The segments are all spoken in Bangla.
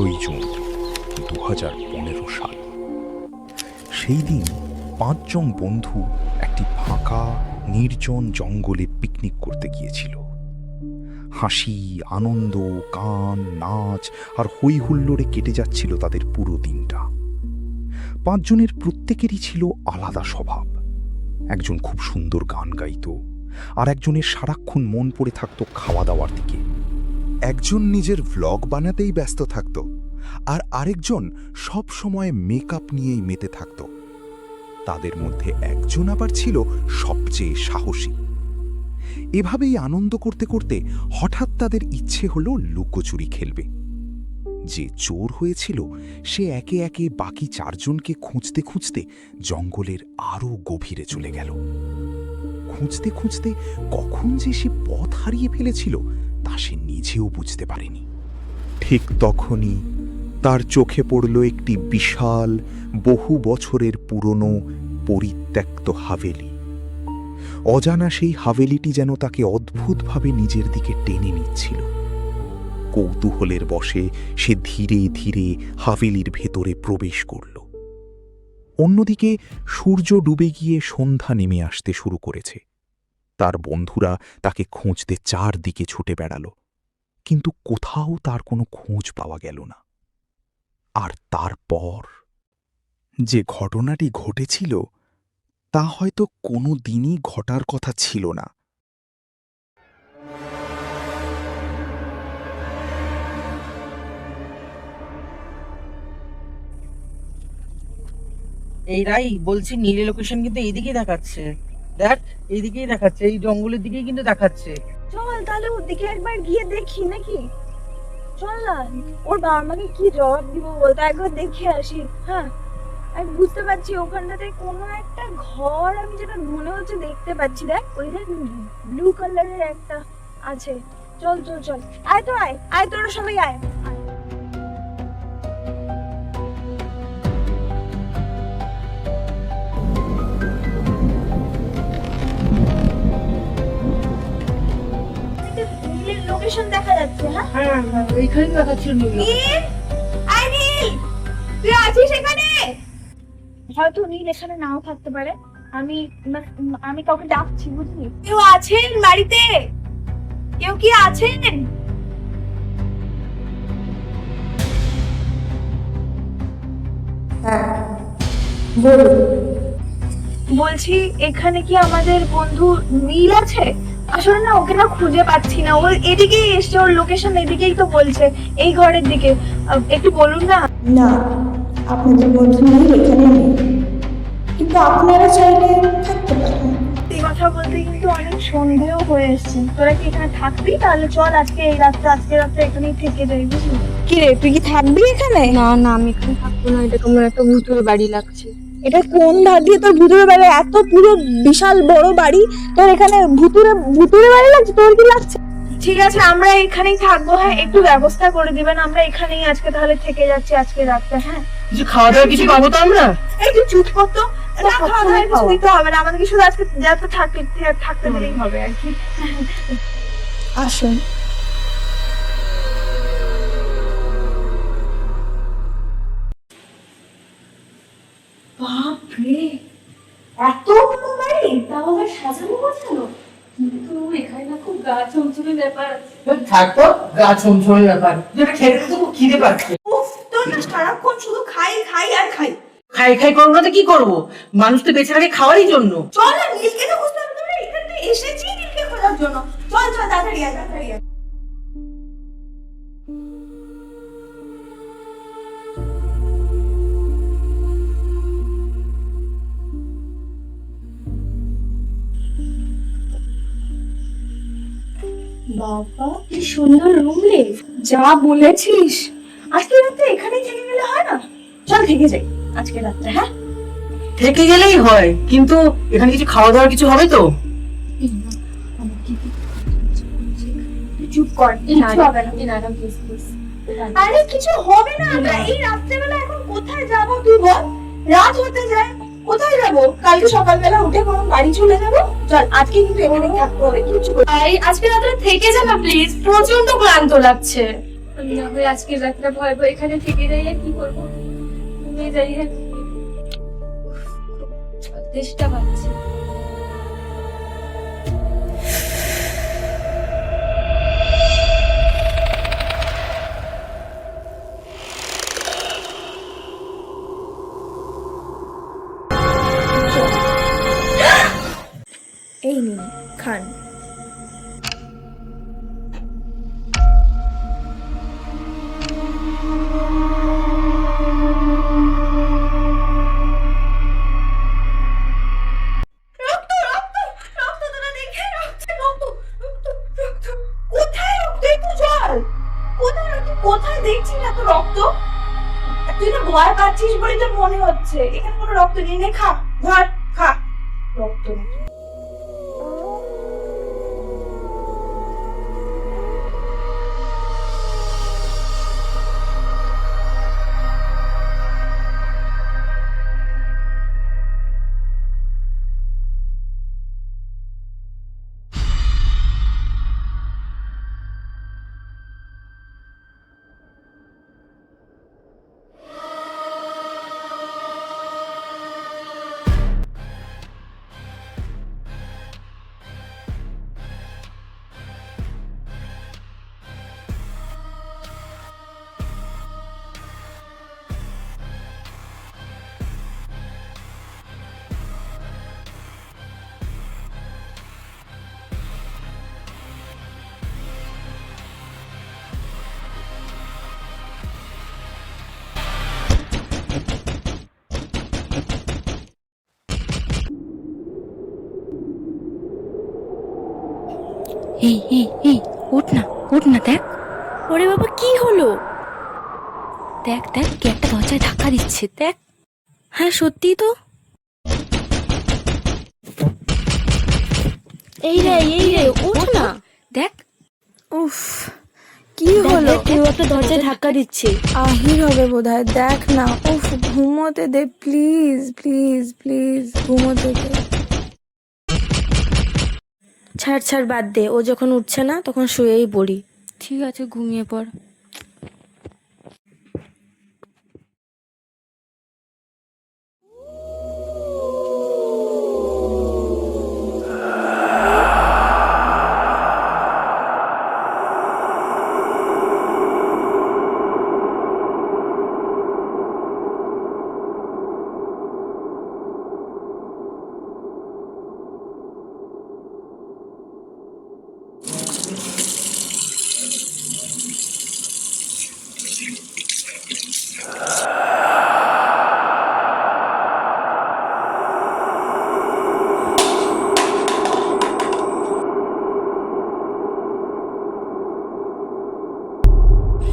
12ই জুন 2015 সাল। সেই দিন 5 জন বন্ধু একটি ফাঁকা নির্জন জঙ্গলে পিকনিক করতে গিয়েছিল। হাসি, আনন্দ, গান, নাচ আর হই হুল্লোড়ে কেটে যাচ্ছিল তাদের পুরো দিনটা। 5 জনের প্রত্যেকেরই ছিল আলাদা স্বভাব। একজন খুব সুন্দর গান গাইত, আর একজনের সারাক্ষণ মন পড়ে থাকতো খাওয়া দাওয়ার দিকে। একজন নিজের ভ্লগ বানাতেই ব্যস্ত থাকত, আর আরেকজন সব সময় মেকআপ নিয়েই মেতে থাকত। তাদের মধ্যে একজন আবার ছিল সবচেয়ে সাহসী। এভাবেই আনন্দ করতে করতে হঠাৎ তাদের ইচ্ছে হলো লুকোচুরি খেলবে। যে চোর হয়েছিল সে একে একে বাকি 4 জনকে খুঁজতে খুঁজতে জঙ্গলের আরো গভীরে চলে গেল। খুঁজতে খুঁজতে কখন যে সে পথ হারিয়ে ফেলেছিল তা সে নিজেও বুঝতে পারেনি। ঠিক তখনই তার চোখে পড়ল একটি বিশাল, বহু বছরের পুরনো পরিত্যক্ত হাভেলি। অজানা সেই হাভেলিটি যেন তাকে অদ্ভুতভাবে নিজের দিকে টেনে নিচ্ছিল। কৌতূহলের বশে সে ধীরে ধীরে হাভেলির ভেতরে প্রবেশ করল। অন্যদিকে সূর্য ডুবে গিয়ে সন্ধ্যা নেমে আসতে শুরু করেছে। তার বন্ধুরা তাকে খুঁজতে চারদিকে ছুটে বেড়াল, কিন্তু কোথাও তার কোনো খোঁজ পাওয়া গেল না। আর তারপর যে ঘটনাটি ঘটেছিল তা হয়তো কোনো দিনই ঘটার কথা ছিল না। এই রাই বলছি, নীলে লোকেশন কিন্তু এইদিকেই দেখাচ্ছে। দেখ, এইদিকেই দেখাচ্ছে, এই জঙ্গলের দিকেই কিন্তু দেখাচ্ছে। চল তাহলে ওর দিকে একবার গিয়ে দেখি নাকি। চল না, ওর বাবা মাকে কি জবাব দিব বলতো, একবার দেখে আসি। হ্যাঁ, আমি বুঝতে পারছি ওখানটাতে কোনো একটা ঘর, আমি যেটা মনে হচ্ছে দেখতে পাচ্ছি। দেখ ওই দেখ, ব্লু কালারের একটা আছে। চল চল চল, আয় তো আয়, আয় তোরা সবাই আয়। লোকেশন দেখা যাচ্ছে। হ্যাঁ, এইখানে দেখাচ্ছে নীল। নীল, আয় নীল, তুই আছিস এখানে? হয়তো নীল এখানে নাও থাকতে পারে। আমি আমি কাউকে ডাকছি, বুঝলি? কেউ আছেন বাড়িতে? কেউ কি আছেন? বলছি, এখানে কি আমাদের বন্ধু নীল আছে? আসলে না, ওকে না খুঁজে পাচ্ছি না। ও এদিকেই এসছে, ওর লোকেশন এদিকেই তো বলছে, এই ঘরের দিকে। একটু বলুন না। না, আপনাদের বন্ধু নীল এখানে নেই, কিন্তু আপনারা চাইলে থাকতে পারেন। এই কথা বলতে কিন্তু অনেক সন্দেহ হয়ে এসছে। তোরা কি এখানে থাকবি? তাহলে চল আজকে আজকে রাত্রে এখানেই থেকে যাই, বুঝলি? কি রে, তুই কি থাকবি এখানে? না না, আমি এখানে থাকবো না। এটা কেমন একটা ভূতুড়ে বাড়ি লাগছে। এটা কোন ধার দিয়ে তোর ভুতুরে বাড়ি? এত পুরো বিশাল বড় বাড়ি, তোর এখানে ভুতুরে বাড়ি লাগছে? তোর কি লাগছে? ঠিক আছে, আমরা এখানেই থাকবো। হ্যাঁ, একটু ব্যবস্থা করে দিবেন। আমরা এখানেই আজকে তাহলে থেকে যাচ্ছি আজকে রাতে। হ্যাঁ, কিছু খাওয়া দাওয়া কিছু পাবো তো আমরা? একটু চুপ করতো। না, খাওয়া দাওয়া কিছু দিতে হবে না আমাদেরকে, শুধু আজকে যাতে থাকতে দিলেই হবে আর কি। আসুন। বাপরে, এত বড় বাড়ি, তাও আবার সাজানো গোছানো। কিন্তু এখানে না খুব গা চমচমে ব্যাপার আছে। থাকতো গা ছমছমের ব্যাপার, যেটা খেতে তো খুব খিদে পাচ্ছে। উফ, তোর না সারাক্ষণ শুধু খাই খাই আর খাই। খাই খাই করবো না তো কি করবো? মানুষ তো বেঁচে থাকে খাওয়ারই জন্য। চল না, নীলকে তো বুঝতে হবে। তোরা এখানে এসেছি নীলকে খোঁজার জন্য। চল চল, তাড়াতাড়ি আয়, তাড়াতাড়ি আয়। বাবা, কি সুন্দর রুম রে। যা বলেছিস, আজকে রাতে এখানেই থেকে গেলে হয় না? চল থেকে যাই আজকে রাতে। হ্যাঁ, থেকে গেলেই হয়, কিন্তু এখানে কিছু খাওয়া দাওয়ার কিছু হবে তো? চুপ কর, কিছু হবে না। আরে কিছু হবে না। আমরা এই রাত্রেবেলা এখন কোথায় যাব তুই বল? রাত হতে যায়, কোথায় যাব? কালকে সকালবেলা উঠে বরং বাড়ি চলে যাব। চল, আজকে কিন্তু এখানেই থাকতে হবে। কিছু আজকে রাতে থেকে যা না প্লিজ, প্রচন্ড ক্লান্ত লাগছে। আমি না হয় আজকের রাতটা ভয় ভয় এখানে থেকে যাই, আর কি করবো, ঘুমিয়ে যাই আর কি। চেষ্টা পাচ্ছি। এই নিন খান। কোথায় দেখছিস এত রক্ত? তুই না ভয় পাচ্ছিস বলে তোর মনে হচ্ছে। এখানে কোনো রক্ত নেই, নে খা, ধর খা। রক্ত নাকি? এই এই এই ওঠ না দেখ। ওরে বাবা কি হলো? দেখ দেখ কে একটা দরজায় ধাক্কা দিচ্ছে, দেখ। হ্যাঁ সত্যি তো। এই রে ওঠ না, দেখ। উফ, কি হলো? কেউ একটা দরজায় ধাক্কা দিচ্ছে। আহির হবে বোধহয়, দেখ না। উফ, ঘুমোতে দে প্লিজ প্লিজ প্লিজ, ঘুমোতে দে। ছাড় বাদ দে, ও যখন উঠছে না তখন শুয়েই পড়ি। ঠিক আছে, ঘুমিয়ে পড়।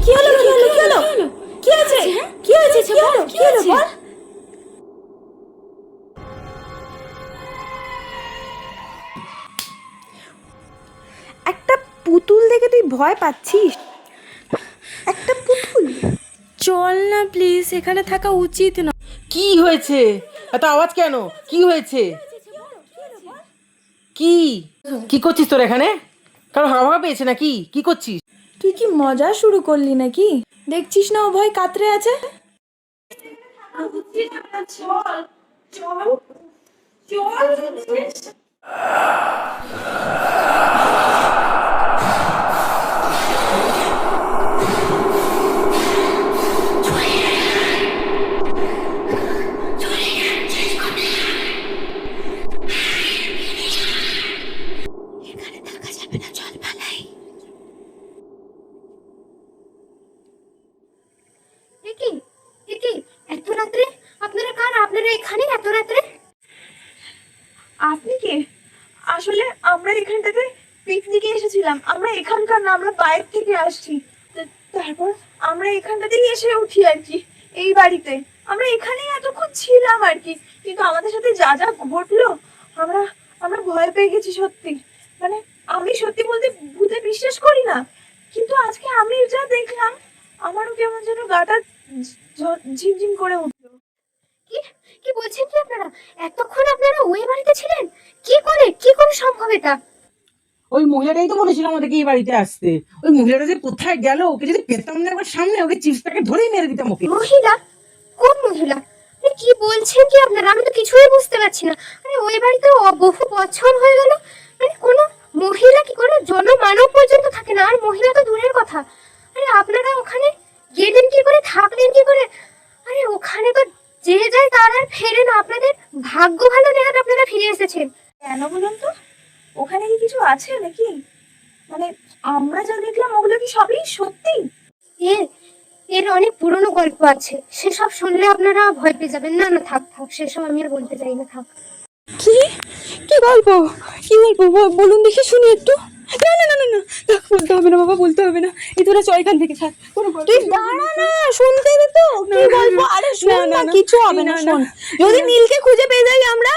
কি হলো কি হলো কি হলো? কি আছে? কি হয়েছে? কি হলো কি হলো বল? একটা পুতুল দেখে তুই ভয় পাচ্ছিস? একটা পুতুল? চল না প্লিজ, এখানে থাকা উচিত না। কি হয়েছে? এত আওয়াজ কেন? কি হয়েছে? কি কি করছিস তোর এখানে? কারো হাওয়া পেয়েছে নাকি? কি করছিস? তুই কি মজা শুরু করলি নাকি? দেখছিস না ও ভয় কাতরে আছে? এত রাত্রে আপনারা কারা? আপনারা এখানে এত রাত্রে? আপনি কে? আসলে আমরা এখানটাতে পিকনিকে এসেছিলাম। আমরা এখানকার না, আমরা বাইরে থেকে আসছি। তারপর আমরা এখানটাতেই এসে উঠি আর কি, এই বাড়িতে। আমরা এখানেই এতক্ষণ ছিলাম আর কি, কিন্তু আমাদের সাথে যা যা ঘটলো, আমরা আমরা ভয় পেয়ে গেছি সত্যি। মানে আমি সত্যি বলতে ভূতে বিশ্বাস করি না, কিন্তু আজকে আমি যা দেখলাম আমারও কেমন যেন গাটা ঝিমঝিম করে উঠলো। কি কি বলছেন কি আপনারা? এতক্ষণ আপনারা ওই বাড়িতে ছিলেন? কি করে সম্ভব এটা? ওই মহিলাটাই তো বলেছিল আমাদেরকে এই বাড়িতে আসতে। ওই মহিলাটা যে কোথায় গেল, ওকে যদি পেতাম না একবার সামনে, ওকে চিপসটাকে ধরেই মেরে দিতাম ওকে। মহিলা? কোন মহিলা? আরে কি বলছেন কি আপনারা? আমি তো কিছুই বুঝতে পারছি না। আরে ওই বাড়িতে বহু বছর হয়ে গেল, মানে কোনো মহিলা কি কোনো জনমানব পর্যন্ত থাকে না, আর মহিলা তো দূরের কথা। আরে আপনারা ওখানে গেলেন কি করে, থাকলেন কি করে? আরে ওখানে তো যে যায় তার আর ফেরে না। আপনাদের ভাগ্য ভালো নেহাত আপনারা ফিরে এসেছেন। কেন বলুন তো? ওখানে কি কিছু আছে নাকি? মানে আমরা যা দেখলাম ওগুলো কি সবই সত্যি? এর এর অনেক পুরনো গল্প আছে, সেসব শুনলে আপনারা ভয় পেয়ে যাবেন। না না, থাক থাক, সেসব আমি আর বলতে চাই না, থাক। কি কি গল্প? কি গল্প বলুন দেখি, শুনি একটু। না না না না না, থাক, বলতে হবে না বাবা, বলতে হবে না। এই তোরা চ এখান থেকে, থাক। তুই দাঁড়া না, শুনতে দে তো কি গল্প। আরে শোন না, কিছু হবে না, শোন। যদি নীলকে খুঁজে পেয়ে যাই আমরা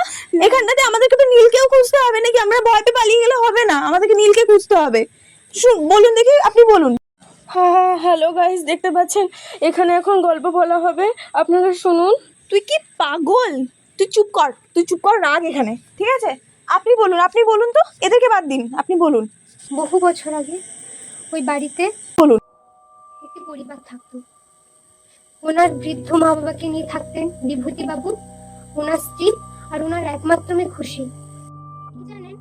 এখানটাতে, আমাদেরকে তো নীলকেও খুঁজতে হবে নাকি? আমরা ভয় পেয়ে পালিয়ে গেলে হবে না, আমাদেরকে নীলকে খুঁজতে হবে। বলুন দেখি, আপনি বলুন। হ্যাঁ, হ্যালো গাইস, দেখতে পাচ্ছেন এখানে এখন গল্প বলা হবে, আপনারা শুনুন। তুই কি পাগল? তুই চুপ কর, রাগ এখানে, ঠিক আছে? আপনি বলুন তো, এদেরকে বাদ দিন, আপনি বলুন। বহু বছর আগে ওই বাড়িতে বলুন। একটি পরিবার থাকতো। ওনার বৃদ্ধ মা বাবাকে নিয়ে থাকতেন বিভূতি বাবু, ওনার স্ত্রী, আর ওনার একমাত্র মেয়ে খুশি। কি জানেন,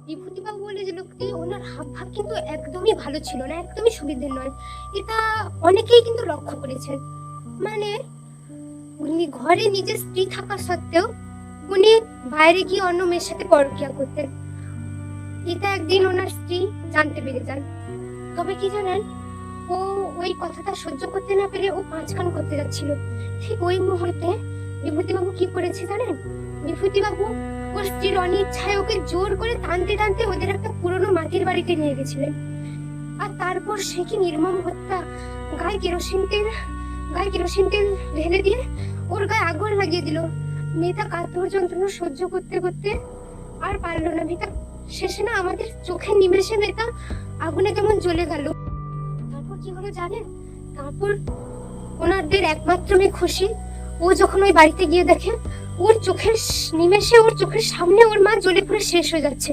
বিভূতি বাবু বলে যে লোকটি, ওনার হাব ভাব কিন্তু একদমই ভালো ছিল না, একদমই সুবিধের নয়। এটা অনেকেই কিন্তু লক্ষ্য করেছেন। মানে উনি ঘরে নিজের স্ত্রী থাকা সত্ত্বেও উনি বাইরে গিয়ে অন্য মেয়ের সাথে পরকীয়া করতেন। এটা একদিন ওনার স্ত্রী জানতে পেরে যান। তবে কি জানেন, ও ওই কথাটা সহ্য করতে না পেরে ও পাঁচকান করতে যাচ্ছিল। ঠিক ওই মুহূর্তে বিভূতিবাবু কি করেছে জানেন? বিভূতিবাবু ওর স্ত্রীর অনিচ্ছায় ওকে জোর করে টানতে টানতে ওদের একটা পুরনো মাটির বাড়িতে নিয়ে গেছিলেন। আর তারপর সে কি নির্মম হত্যা! গায়ে কেরোসিন তেল ঢেলে দিয়ে ওর গায়ে আগুন লাগিয়ে দিল। মেয়েটা কাতর যন্ত্রণা সহ্য করতে করতে আর পারলো না। মেয়েটা শেষে না আমাদের চোখের নিমেষে মেয়েটা আগুনে কেমন জ্বলে গেল। তারপর কি হলো জানেন? তারপর ওনাদের একমাত্র মেয়ে খুশি, ও যখন ওই বাড়িতে গিয়ে দেখে ওর চোখের নিমেষে, ওর চোখের সামনে ওর মা জ্বলে পুরো শেষ হয়ে যাচ্ছে।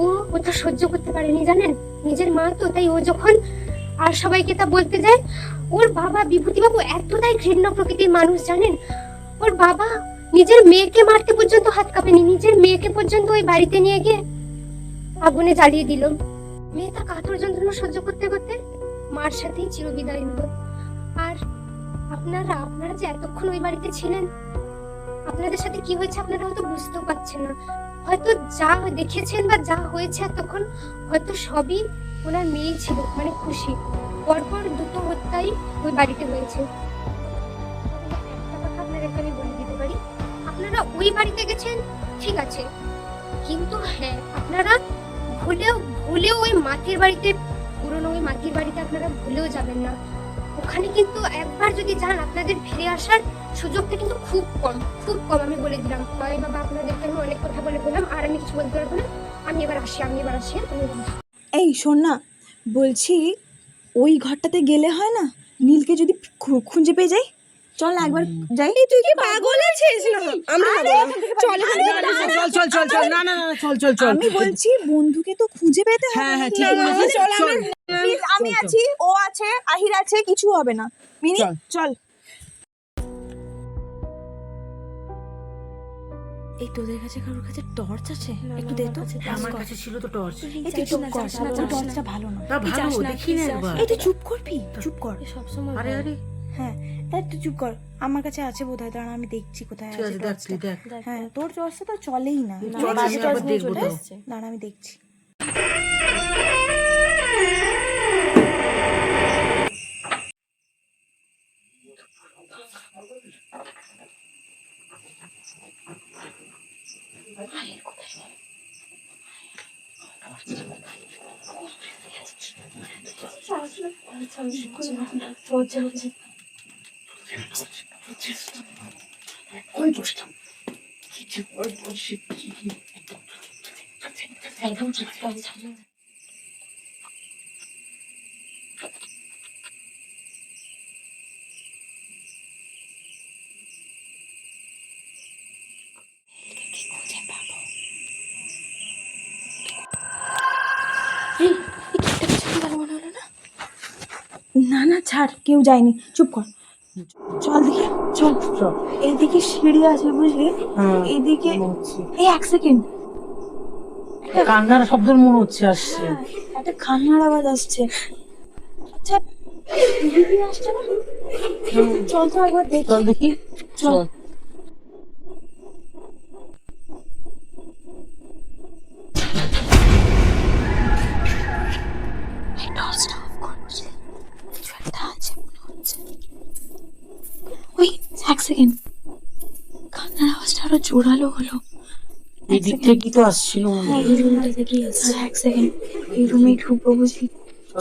ও তো সহ্য করতে পারেনি জানেন, নিজের মা তো। তাই ও যখন আর সবাইকে তা বলতে যায়, ওর বাবা বিভূতিবাবু এতটাই ঘৃণ্য প্রকৃতির মানুষ জানেন, ওর বাবা নিজের মেয়েকে মারতে পর্যন্ত হাত কাঁপেনি। নিজের মেয়েকে পর্যন্ত ওই বাড়িতে নিয়ে গিয়ে আগুনে জ্বালিয়ে দিল। মেয়েটা কাতর যন্ত্রণা সহ্য করতে করতে মার সাথেই চিরবিদায় নিল। আর আপনারা যে এতক্ষণ ওই বাড়িতে ছিলেন, আপনাদের সাথে কি হয়েছে আপনারা হয়তো বুঝতেও পারছেন না। হয়তো যা দেখেছেন বা যা হয়েছে এতক্ষণ, হয়তো সবই ওনার মেয়ে ছিল, মানে খুশি। পরপর দুটো হত্যাই ওই বাড়িতে হয়েছে। একটা কথা আপনাদেরকে আমি বলে দিতে পারি, আপনারা ওই বাড়িতে গেছেন ঠিক আছে, কিন্তু হ্যাঁ, আপনারা ভুলেও ওই মাটির বাড়িতে, পুরনো ওই মাটির বাড়িতে আপনারা ভুলেও যাবেন না। ওখানে কিন্তু একবার যদি যান, আপনাদের ফিরে আসার সুযোগটা কিন্তু খুব কম, আমি বলে দিলাম। তবে বাবা, আপনাদেরকে আমি অনেক কথা বলে বললাম, আর আমি কিছু বলতে পারবো না। আমি এবার আসি। এই শোন না, বলছি ওই ঘরটাতে গেলে হয় না, নীলকে যদি খুঁজে পেয়ে যাই, চল না একবার যাই। তুই কি পাগল আছিস? না আমরা চল, না না না, চল। আমি বলছি বন্ধুকে তো খুঁজে পেতে হবে। হ্যাঁ, ঠিক বলেছিস, চল। আমি আছি, ও আছে, আহির আছে, কিছু হবে না। মিনি চল। এই তোদের কাছে কারোর কাছে টর্চ আছে? একটু দে তো। আমার কাছে ছিল তো টর্চ। এই তুই চুপ কর, ওই টর্চটা ভালো না। তা ভালো, দেখি না একবার। এই তুই চুপ করবি, চুপ কর। সবসময় আরে হ্যাঁ, তুই চুপ কর। আমার কাছে আছে বোধহয়, দাঁড়া আমি দেখছি কোথায় ঠিক আছে আছে, দেখ তুই টর্চটা। দেখ। হ্যাঁ, তোর টর্চটা তো চলেই না। চল, আমি একবার দেখবো তো। দাঁড়া আমি দেখছি। ছাড়, কেউ যায়নি, চুপ কর। চল দেখি, চল। চল। এদিকে সিঁড়ি আছে বুঝলি, হ্যাঁ, এদিকে। মনে হচ্ছে। এই এক সেকেন্ড, কান্নার শব্দ মনে হচ্ছে আসছে। একটা কান্নার আওয়াজ আসছে। আচ্ছা, এদিকে আসছে না? চল তো একবার দেখি। চল দেখি, চল। টর্চটা অফ কর, বুঝলি? কিছু একটা আছে মনে হচ্ছে। ওই এক সেকেন্ড, কান্নার আওয়াজটা আরো জোরালো হলো। এই দিক থেকে তো আসছিল মনে হ্যাঁ, হয়। এই রুমটা থেকেই আসছে। এক সেকেন্ড, এই রুমেই ঢুকবো বুঝলি?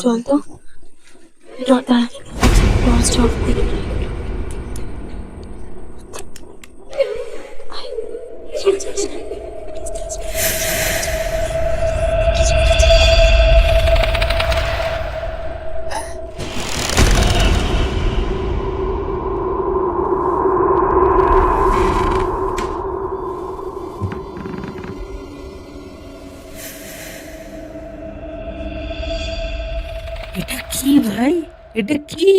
চল তো। টর্চটা অফ করে দে। আয়, চল, চল, চল। এটা কি ভাই, এটা কি?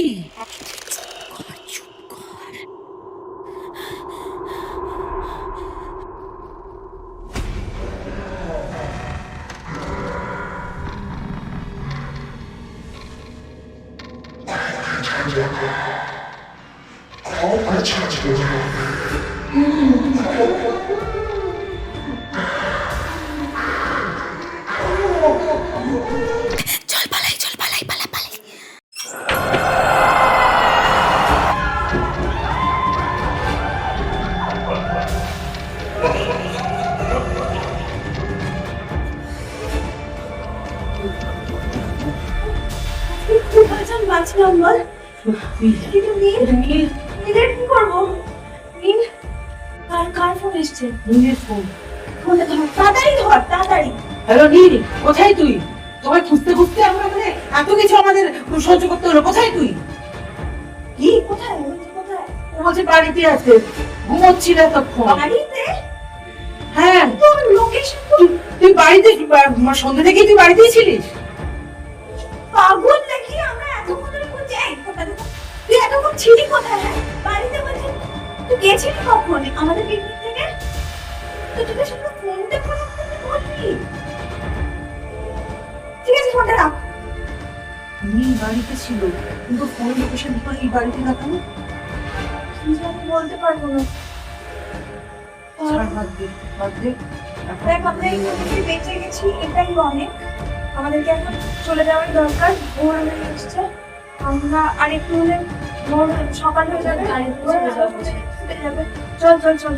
চল পালাই, চল পালাই, পালা পালাই। বাঁচলাম বল, সত্যি কিন্তু নীল, এটা নীল, নীলের কি করবো? নীল, কার ফোন এসছে? নীলের ফোন। ফোনটা ধর, তাড়াতাড়ি ধর, তাড়াতাড়ি। হ্যালো নীল, কোথায় তুই? তোমায় খুঁজতে খুঁজতে আমরা মানে এত কিছু আমাদের সহ্য করতে হলো। কোথায় তুই? কি? কোথায় কোথায়? ও বলছে বাড়িতে আছে, ঘুমোচ্ছিল তখন। বাড়িতে? হ্যাঁ, তোর লোকেশন তো তুই বাড়িতে সন্ধ্যে থেকেই তুই বাড়িতেই ছিলিস? পাগল নাকি? আমরা এতক্ষণ ধরে খুঁজছি। এই, কোথায় দেখো? তুই এতক্ষণ ছিলি কোথায়? হ্যাঁ, বাড়িতে বলছি। তুই গেছিলি কখন আমাদের পিকনিক থেকে? তুই তোদের সাথে ফোনটা ফোন করলি? ঠিক আছে, ফোনটা রাখ। নীল বাড়িতে ছিল, কিন্তু ফোন লোকেশন করে এই বাড়িতে দেখানো। কি জানি, বলতে পারবো না। ছাড়, বাদ দে, বাদ দে। এখন দেখ, আমরা এই মুহূর্তে বেঁচে গেছি, এটাই অনেক। আমাদেরকে এখন চলে যাওয়ার দরকার। ভোর হয়ে এসছে, আমরা আর একটু হলে ভোর সকাল হয়ে যাবে। ছুটে যাবে। চল চল চল।